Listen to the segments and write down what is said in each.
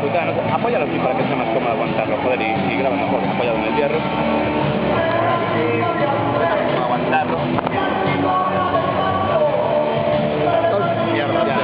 putada, no sé. Apóyalo aquí para que sea más cómodo aguantarlo, joder, y graba mejor, apoyado en el hierro. Aguantarlo. Mierda, ya.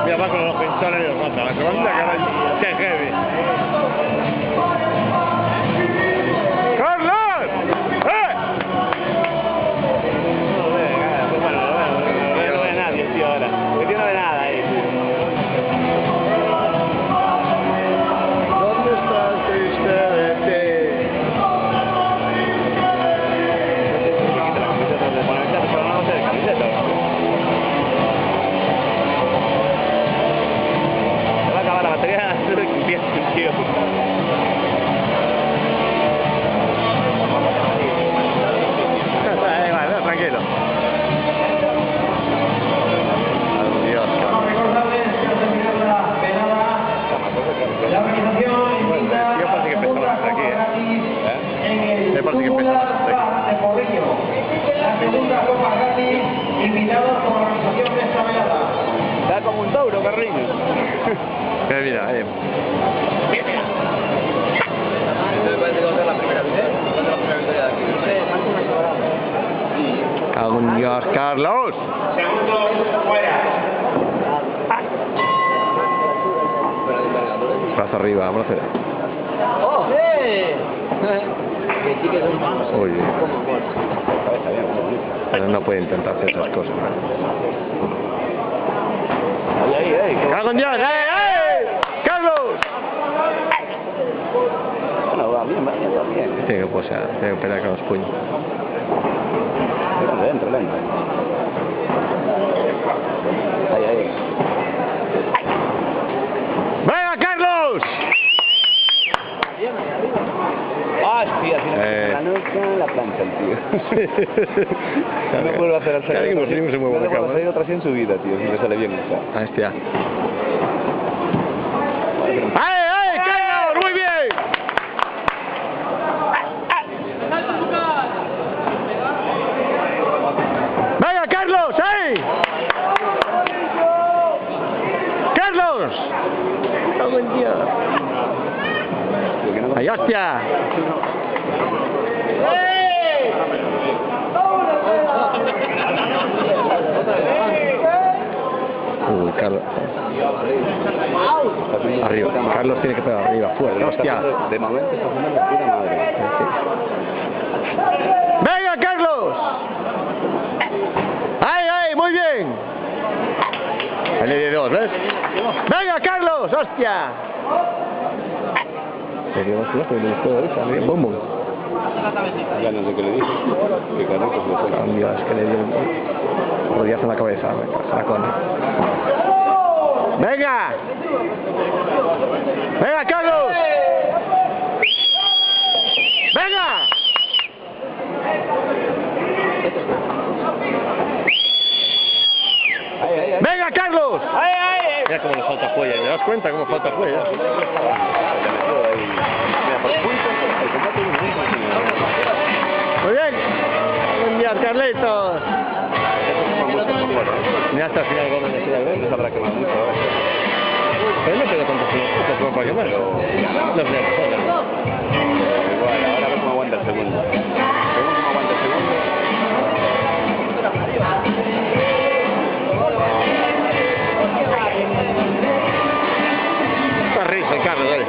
Mira, va con los pinchones y los mata. La segunda, caray. ¡Qué heavy! ¡Carlos! ¡Eh! Bueno, no ve nadie, tío, ahora. Que tío no ve nada ahí. ¿Dónde está el triste de ti? Se va a acabar la batería antes de que empiece, tío. Vale, tranquilo. Adiós. La organización invita Yo parece que empezamos por aquí, Me parece que empezamos por aquí. de Porrillo. La segunda Copa gratis, invitados por la organización de esta velada. Está como un tauro, Carliños. Mira, ahí. Me parece que va a ser la primera victoria. Cago en Dios, Carlos. Segundos fuera. Brazo arriba, vamos a hacer. ¡Oh! Que chiques un pan. Oye, Cabeza bien, pero no puede intentar hacer esas cosas. ahí. ¡Cago en Dios! ¡Carlos! Bueno, va bien. Tiene que posar, tiene que pelear con los puños. Dentro. Ahí. ¡Venga, Carlos! Hostia, si no la nuca, la plancha el tío. No vuelvo a hacer el Alguien nos rimos y se mueve la No vuelvo a cama. hacer otra así en su vida, tío, si le sale bien esa. Ahí está. ¡Ay, Carlos! ¡Muy bien! ¡Venga, Carlos! ¡Ay! ¡Carlos! ¡Cago en Dios! ¡Ay, hostia! Carlos. Arriba. Carlos tiene que pegar arriba, fuerte. ¡Hostia! De momento está haciendo la puta madre. ¡Venga, Carlos! ¡Ay! ¡Muy bien! Ahí le di dos, ¿ves? ¡Venga, Carlos! ¡Hostia! Le dio dos, le dio bom. Ya no sé qué le dije. Que carajo se le fue. Dios, que le dio un rodillazo en la cabeza. Sacón. ¡Venga! ¡Venga, Carlos! ¡Venga! ¡Venga, Carlos! Mira cómo le falta fuelle, ¿me das cuenta cómo falta fuelle? Muy bien. Buen día, Carlitos. Mira hasta el final el gol de Silla Grande. No se habrá quemado mucho, Pero no tengo tantos minutos como para quemar. No sé, igual, ahora a ver cómo aguanta el segundo. Según cómo aguanta el segundo. Está risa el Carlos, dale.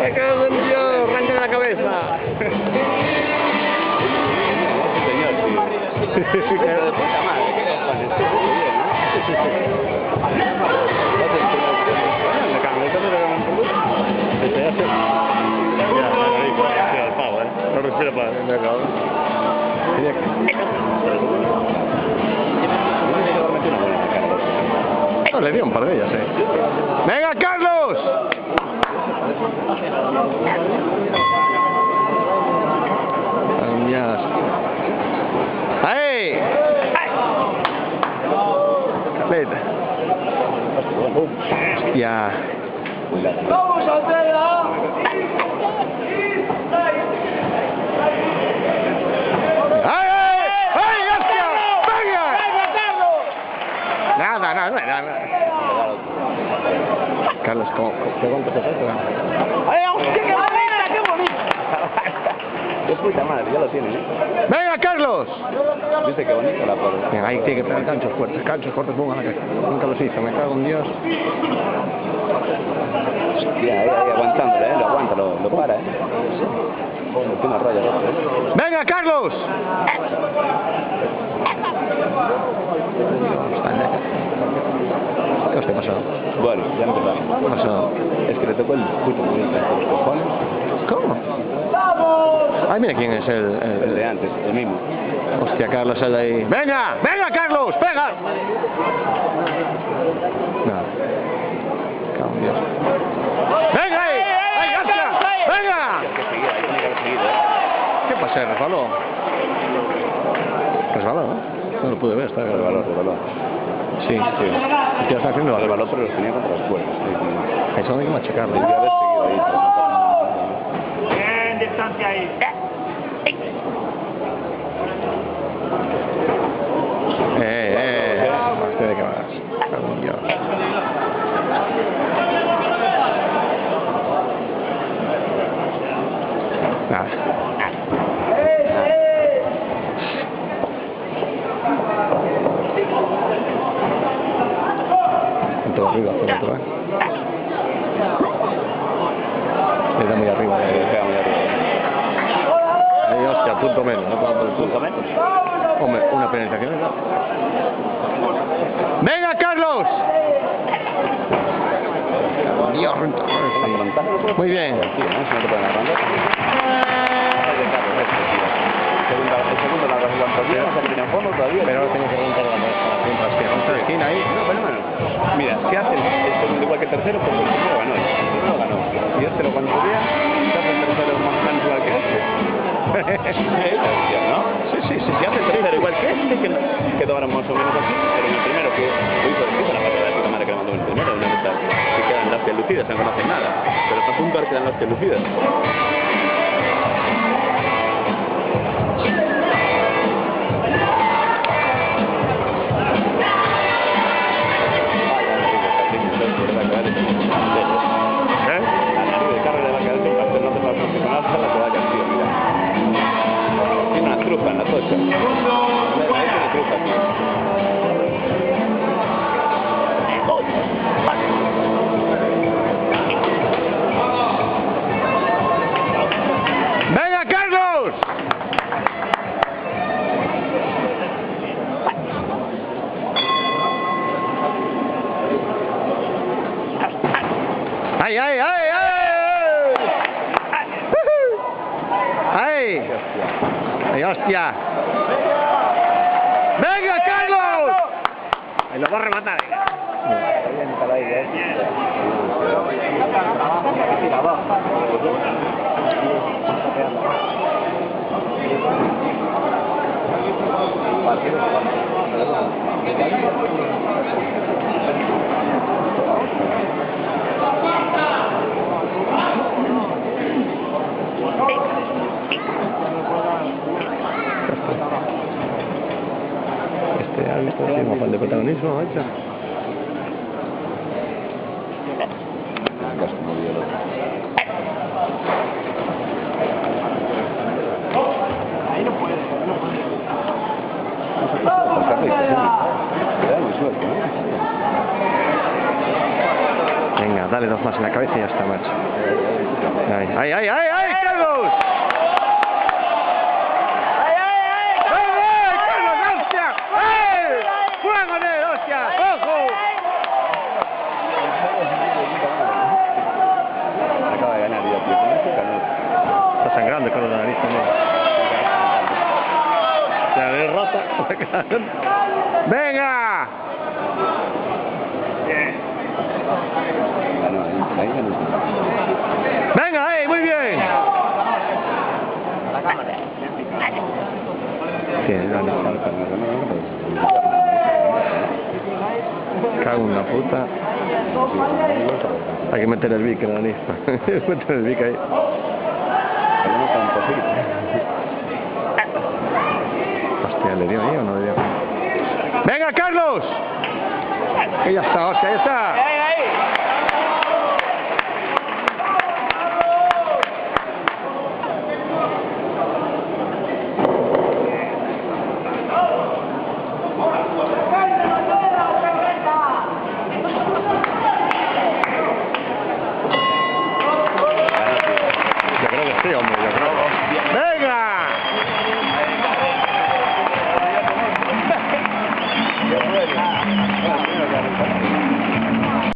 ¡Me cago en Dios! ¡Arranca la cabeza! Señor, tío. Pero de puta madre. No respira para el mercado. No, le dio un par de ellas, ¡Venga, Carlos! ¡Ahí! Carleta. Hostia. ¡Vamos, Altera! ¡Ay, ay! ¡Ay, hostia! ¡Venga! Carlos, ¿qué cuánto te falta? ¡Ay, hostia, qué bonita, qué bonita! ¡Qué puta madre, ya lo tiene, ¿eh? ¡Venga, Carlos! ¿Viste qué bonita la porra? Venga, ahí tiene que pegar ganchos fuertes, boom, a la caja. Nunca los hizo, me cago en Dios. Hostia, ahí aguantándole, lo aguanta, lo para, Tiene raya, ¡Venga, Carlos! ¿Qué os ha pasado? Bueno, ya empezamos. ¿Qué ha pasado? Es que le tocó el puto bonito a los cojones. ¿Cómo? Ay, mira quién es El de antes, el mismo. Hostia, Carlos, el de ahí. ¡Venga! ¡Venga, Carlos! ¡Pega! Nada. Cago en Dios. ¡Venga ahí! ¡Ay, hostia! ¡Venga! ¿Qué pasa? ¿Resbaló? ¿Resbaló? No lo pude ver, está bien. Revaló. Sí. ¿Qué está haciendo? Revaló, pero los tenía contra las cuerdas. Eso no hay que machacarlo. Debería haber seguido ahí. Bien, distancia ahí. ¿De qué más? Cago en Dios. Nada. Todo arriba, todo. Le da muy arriba. Ahí, hostia, punto menos. No puedo por el punto menos. Hombre, una penalización. ¡Venga, Carlos! Dios, muy bien. El segundo la arreglan todavía, no se tiene en fondo todavía. Pero ahora tengo que remontar la esquina ahí. No, pero bueno. Mira, si hace el segundo igual que el tercero, pues el primero ganó. El primero ganó. Y este lo cuando vea, si hace el tercero más o menos igual que este. ¿No? Sí. Si hace el tercero igual que este, que quedó ahora más o menos así. Pero en el primero que hizo la patada de puta madre que le mandó en el primero, una vez que quedan las pies lucidas, no conocen nada. Pero hasta punto ahora quedan las pies lucidas. Trufa en la tocha. Tiene trufa, tío. ¡Venga, Carlos! ¡Ay! ¡Ay! ¡Ay, hostia! ¡Venga, Carlos! Ahí lo va a rematar. Este árbitro tiene un afán de protagonismo, macho. Ahí no puede. Venga, dale dos más en la cabeza y ya está, macho. ¡Ay, ay, ay, ay, Carlos! Sangrando con la nariz también. La nariz rota. ¡Venga! ¡Venga, muy bien! Cago en la puta. Hay que meter el bic en la nariz. Meter el bic ahí. Hostia, ¿le dio ahí o no le dio? ¡Venga, Carlos! Que ya está, hostia, ya está.